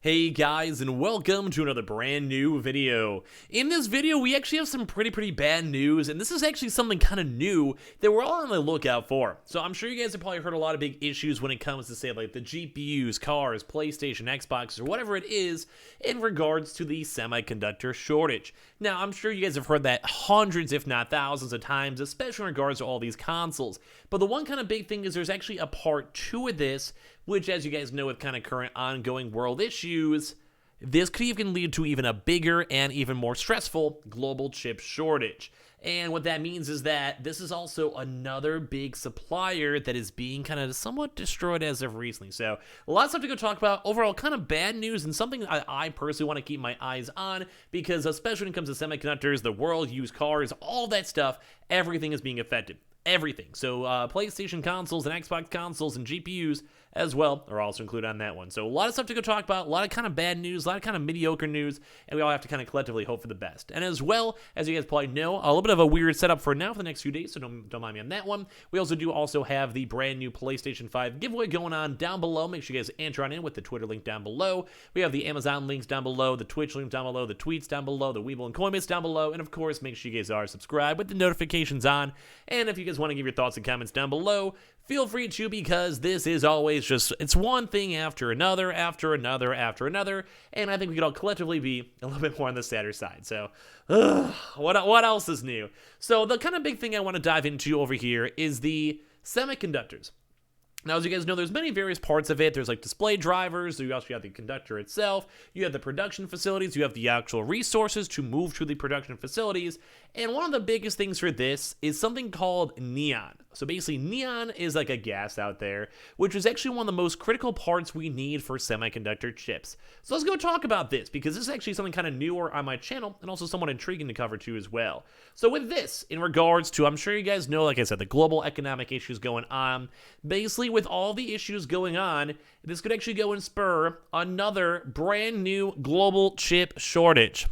Hey guys, and welcome to another brand new video. In this video, we actually have some pretty bad news, and this is actually something kind of new that we're all on the lookout for. So I'm sure you guys have probably heard a lot of big issues when it comes to, say, like the GPUs, cars, PlayStation, Xbox, or whatever it is in regards to the semiconductor shortage. Now, I'm sure you guys have heard that hundreds, if not thousands of times, especially in regards to all these consoles. But the one kind of big thing is there's actually a part 2 of this, which, as you guys know, with kind of current ongoing world issues, this could even lead to even a bigger and even more stressful global chip shortage. And what that means is that this is also another big supplier that is being kind of somewhat destroyed as of recently. So a lot of stuff to go talk about. Overall, kind of bad news and something I personally want to keep my eyes on, because especially when it comes to semiconductors, the world, used cars, all that stuff, everything is being affected. Everything. So PlayStation consoles and Xbox consoles and GPUs as well are also included on that one. So a lot of stuff to go talk about, a lot of kind of bad news, a lot of kind of mediocre news, and we all have to kind of collectively hope for the best. And as well, as you guys probably know, a little bit of a weird setup for now for the next few days, so don't mind me on that one. We also have the brand new PlayStation 5 giveaway going on down below. Make sure you guys enter on in with the Twitter link down below. We have the Amazon links down below, the Twitch link down below, the tweets down below, the Weeble and Coinbase down below, and of course, make sure you guys are subscribed with the notifications on. And if you guys want to give your thoughts and comments down below, feel free to, because this is always just, it's one thing after another, and I think we could all collectively be a little bit more on the sadder side. So, what else is new? So, the kind of big thing I want to dive into over here is the semiconductors. Now, as you guys know, there's many various parts of it. There's like display drivers, so you also have the conductor itself, you have the production facilities, you have the actual resources to move to the production facilities, and one of the biggest things for this is something called neon. So basically, neon is like a gas out there, which is actually one of the most critical parts we need for semiconductor chips. So let's go talk about this, because this is actually something kind of newer on my channel, and also somewhat intriguing to cover too as well. So with this, in regards to, I'm sure you guys know, like I said, the global economic issues going on, basically with all the issues going on, this could actually go and spur another brand new global chip shortage.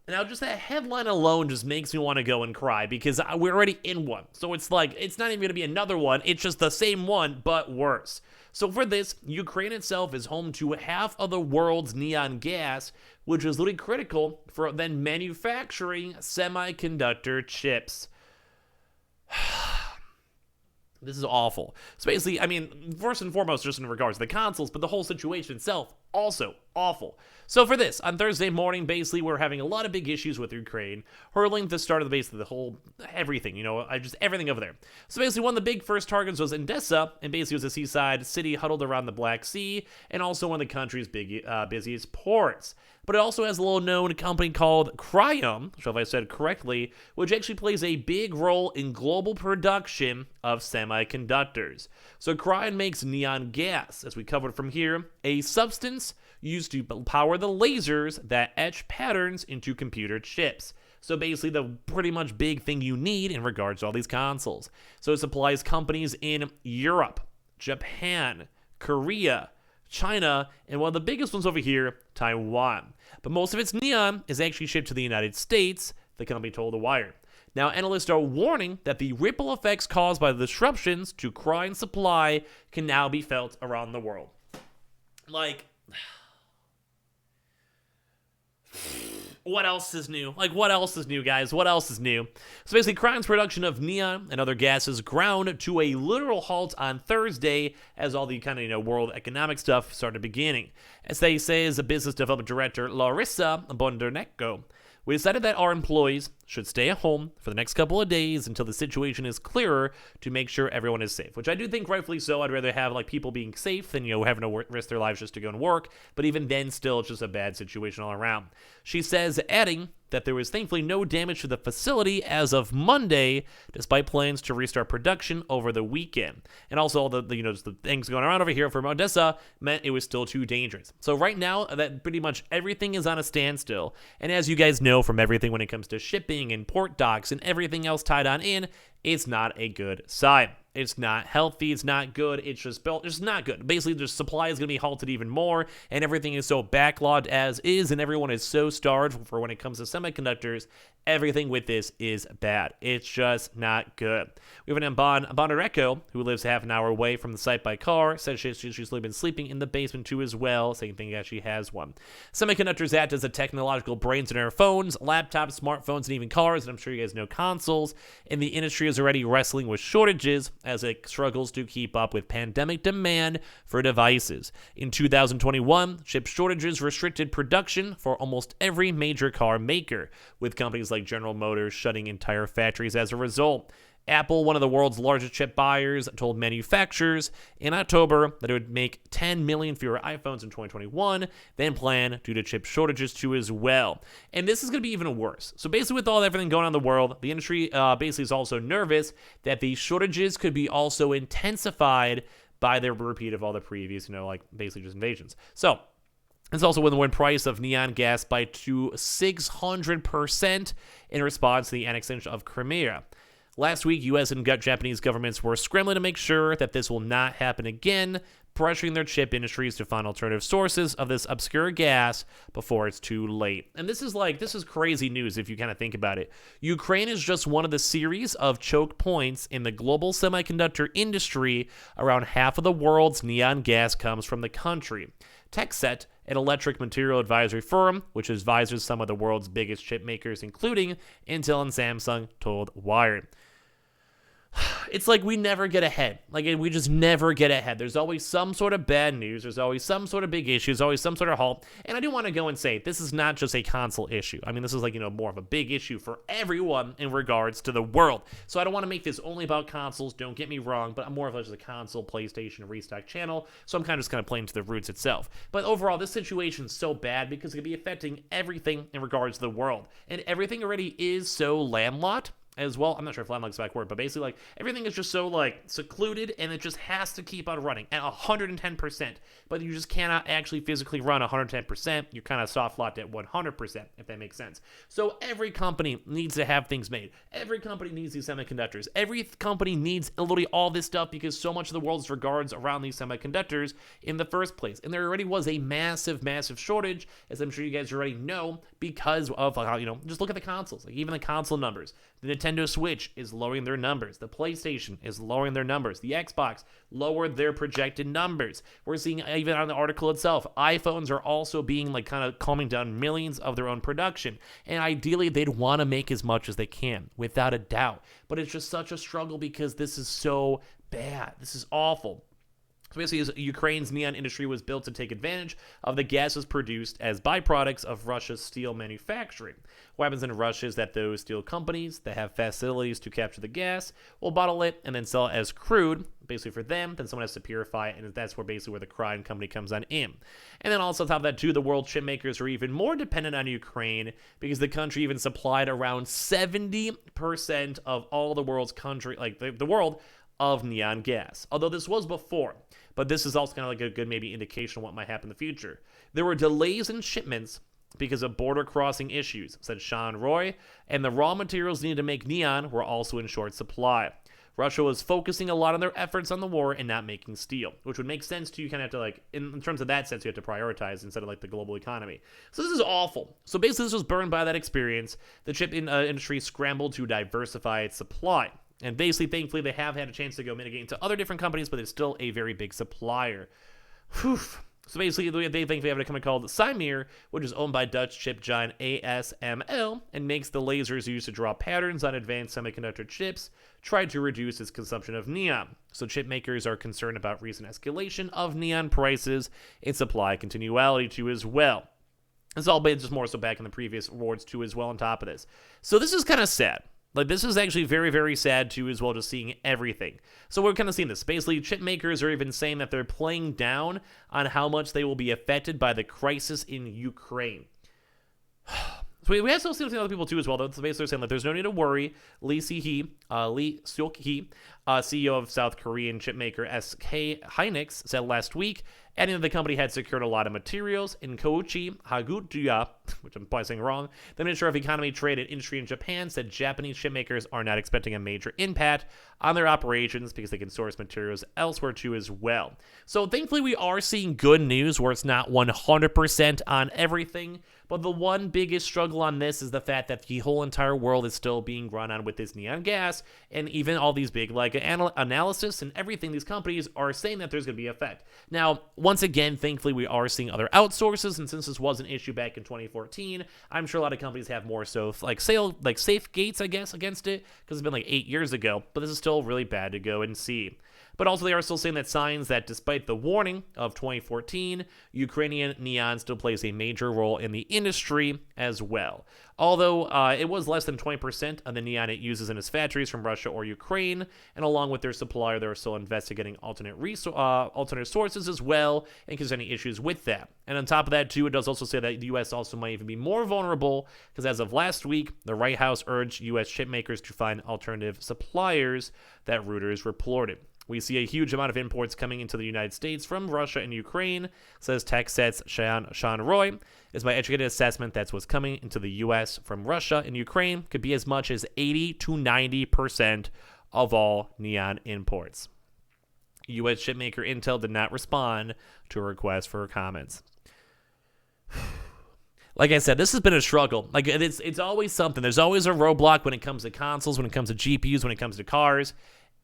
Now, just that headline alone just makes me want to go and cry, because we're already in one. So it's like, it's not even going to be another one. It's just the same one, but worse. So for this, Ukraine itself is home to half of the world's neon gas, which is literally critical for then manufacturing semiconductor chips. This is awful. So basically, I mean, first and foremost, just in regards to the consoles, but the whole situation itself, also awful. So for this, on Thursday morning, basically, we're having a lot of big issues with Ukraine, hurling the start of the whole, everything, just everything over there. So basically, one of the big first targets was Odessa, and basically it was a seaside city huddled around the Black Sea, and also one of the country's busiest ports. But it also has a little known company called Cryum, so if I said correctly, which actually plays a big role in global production of semiconductors. So Cryum makes neon gas, as we covered from here, a substance used to power the lasers that etch patterns into computer chips. So basically the pretty much big thing you need in regards to all these consoles. So it supplies companies in Europe, Japan, Korea, China, and one of the biggest ones over here, Taiwan. But most of its neon is actually shipped to the United States, the company told The Wire. Now, analysts are warning that the ripple effects caused by the disruptions to Cryum supply can now be felt around the world. Like, what else is new? What else is new, guys? What else is new? So basically, Cryum's production of neon and other gases ground to a literal halt on Thursday as all the kind of, world economic stuff started beginning. As they say, as a business development director, Larissa Bondarnecko, we decided that our employees should stay at home for the next couple of days until the situation is clearer to make sure everyone is safe, which I do think rightfully so. I'd rather have people being safe than, having to risk their lives just to go and work. But even then, still, it's just a bad situation all around. She says, adding that there was thankfully no damage to the facility as of Monday, despite plans to restart production over the weekend. And also all the just the things going around over here from Odessa meant it was still too dangerous. So right now, that pretty much everything is on a standstill. And as you guys know from everything when it comes to shipping and port docks and everything else tied on in, it's not a good sign. It's not healthy. It's not good. It's just built. It's not good. Basically, the supply is going to be halted even more, and everything is so backlogged as is, and everyone is so starved for when it comes to semiconductors. Everything with this is bad. It's just not good. We have an Bondareco who lives half an hour away from the site by car, says she's been sleeping in the basement too as well, saying that she has one. Semiconductors act as the technological brains in our phones, laptops, smartphones, and even cars, and I'm sure you guys know consoles. And the industry is already wrestling with shortages as it struggles to keep up with pandemic demand for devices. In 2021, chip shortages restricted production for almost every major car maker, with companies like General Motors shutting entire factories as a result. Apple, one of the world's largest chip buyers, told manufacturers in October that it would make 10 million fewer iPhones in 2021 than planned due to chip shortages too as well. And this is going to be even worse. So basically with everything going on in the world, the industry basically is also nervous that these shortages could be also intensified by the repeat of all the previous, basically just invasions. So it's also when the price of neon gas spiked to 600% in response to the annexation of Crimea. Last week, U.S. and Japanese governments were scrambling to make sure that this will not happen again, pressuring their chip industries to find alternative sources of this obscure gas before it's too late. And this is crazy news if you kind of think about it. Ukraine is just one of the series of choke points in the global semiconductor industry. Around half of the world's neon gas comes from the country. TechSet, an electric material advisory firm, which advises some of the world's biggest chip makers, including Intel and Samsung, told Wired. It's like we never get ahead. We just never get ahead. There's always some sort of bad news. There's always some sort of big issue. There's always some sort of halt. And I do want to go and say, this is not just a console issue. I mean, this is more of a big issue for everyone in regards to the world. So I don't want to make this only about consoles. Don't get me wrong, but I'm more of just a console, PlayStation, Restock channel. So I'm kind of playing to the roots itself. But overall, this situation is so bad because it could be affecting everything in regards to the world. And everything already is so landlocked as well. I'm not sure if landlocked is the back word, but basically everything is just so secluded, and it just has to keep on running at 110%. But you just cannot actually physically run 110%. You're kind of soft locked at 100%, if that makes sense. So every company needs to have things made. Every company needs these semiconductors. Every company needs literally all this stuff because so much of the world's regards around these semiconductors in the first place. And there already was a massive, massive shortage, as I'm sure you guys already know, because of how, just look at the consoles, even the console numbers. The Nintendo Switch is lowering their numbers. The PlayStation is lowering their numbers. The Xbox lowered their projected numbers. We're seeing, even on the article itself, iPhones are also being kind of calming down millions of their own production. And ideally, they'd want to make as much as they can, without a doubt. But it's just such a struggle because this is so bad. This is awful. So basically, Ukraine's neon industry was built to take advantage of the gases produced as byproducts of Russia's steel manufacturing. What happens in Russia is that those steel companies that have facilities to capture the gas will bottle it and then sell it as crude, basically for them. Then someone has to purify it, and that's where the Crine company comes on in. And then also on top of that, too, the world chip makers are even more dependent on Ukraine because the country even supplied around 70% of all the world's the world of neon gas. Although this was before. But this is also kind of a good maybe indication of what might happen in the future. There were delays in shipments because of border crossing issues, said Sean Roy, and the raw materials needed to make neon were also in short supply. Russia was focusing a lot on their efforts on the war and not making steel, which would make sense to you kind of have to in terms of that sense, you have to prioritize instead of the global economy. So this is awful. So basically this was burned by that experience. The chip industry scrambled to diversify its supply. And basically, thankfully, they have had a chance to go mitigate into other different companies, but it's still a very big supplier. Whew. So basically, they think they have a company called Cymere, which is owned by Dutch chip giant ASML, and makes the lasers used to draw patterns on advanced semiconductor chips, try to reduce its consumption of neon. So chip makers are concerned about recent escalation of neon prices and supply continuity too as well. It's all been just more so back in the previous awards too as well on top of this. So this is kind of sad. This is actually very, very sad, too, as well, just seeing everything. So we're kind of seeing this. Basically, chip makers are even saying that they're playing down on how much they will be affected by the crisis in Ukraine. So we have still seen other people, too, as well, though. So basically, they're saying that there's no need to worry. Lee Seok-hee, CEO of South Korean chipmaker SK Hynix, said last week, adding that the company had secured a lot of materials in Koichi Hagutuya, which I'm probably saying wrong. The Minister of Economy, Trade, and Industry in Japan said Japanese chipmakers are not expecting a major impact on their operations because they can source materials elsewhere too as well. So thankfully we are seeing good news where it's not 100% on everything, but the one biggest struggle on this is the fact that the whole entire world is still being run on with this neon gas, and even all these big like analysis and everything, these companies are saying that there's going to be an effect. Now, once again, thankfully we are seeing other outsources, and since this was an issue back in 2014, I'm sure a lot of companies have more so safe gates, I guess, against it, because it's been like 8 years ago, but this is still really bad to go and see. But also they are still saying that signs that despite the warning of 2014, Ukrainian neon still plays a major role in the industry as well. Although it was less than 20% of the neon it uses in its factories from Russia or Ukraine, and along with their supplier, they're still investigating alternate sources as well, in case there's any issues with that. And on top of that, too, it does also say that the U.S. also might even be more vulnerable, because as of last week, the White House urged U.S. chip makers to find alternative suppliers that Reuters reported. We see a huge amount of imports coming into the United States from Russia and Ukraine, says TechSet's Sean Roy. It's my educated assessment that's what's coming into the U.S. from Russia and Ukraine could be as much as 80 to 90% of all neon imports. U.S. chipmaker Intel did not respond to a request for comments. Like I said, this has been a struggle. Like it's always something. There's always a roadblock when it comes to consoles, when it comes to GPUs, when it comes to cars.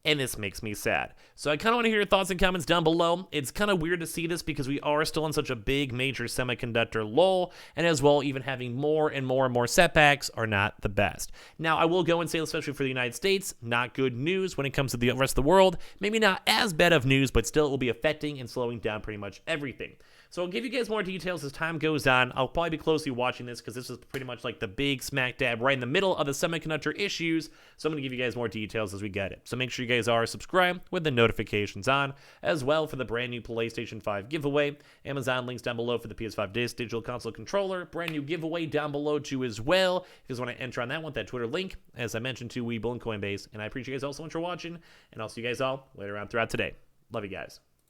And this makes me sad. So I kind of want to hear your thoughts and comments down below. It's kind of weird to see this because we are still in such a big major semiconductor lull, and as well, even having more and more setbacks are not the best. Now, I will go and say, especially for the United States, not good news when it comes to the rest of the world. Maybe not as bad of news, but still it will be affecting and slowing down pretty much everything. So I'll give you guys more details as time goes on. I'll probably be closely watching this because this is pretty much like the big smack dab right in the middle of the semiconductor issues. So I'm going to give you guys more details as we get it. So make sure you guys are subscribed with the notifications on, as well for the brand new PlayStation 5 giveaway. Amazon links down below for the PS5 Digital Console Controller. Brand new giveaway down below too as well. If you guys want to enter on that one, that Twitter link, as I mentioned, to Webull and Coinbase. And I appreciate you guys all so much for watching, and I'll see you guys all later on throughout today. Love you guys.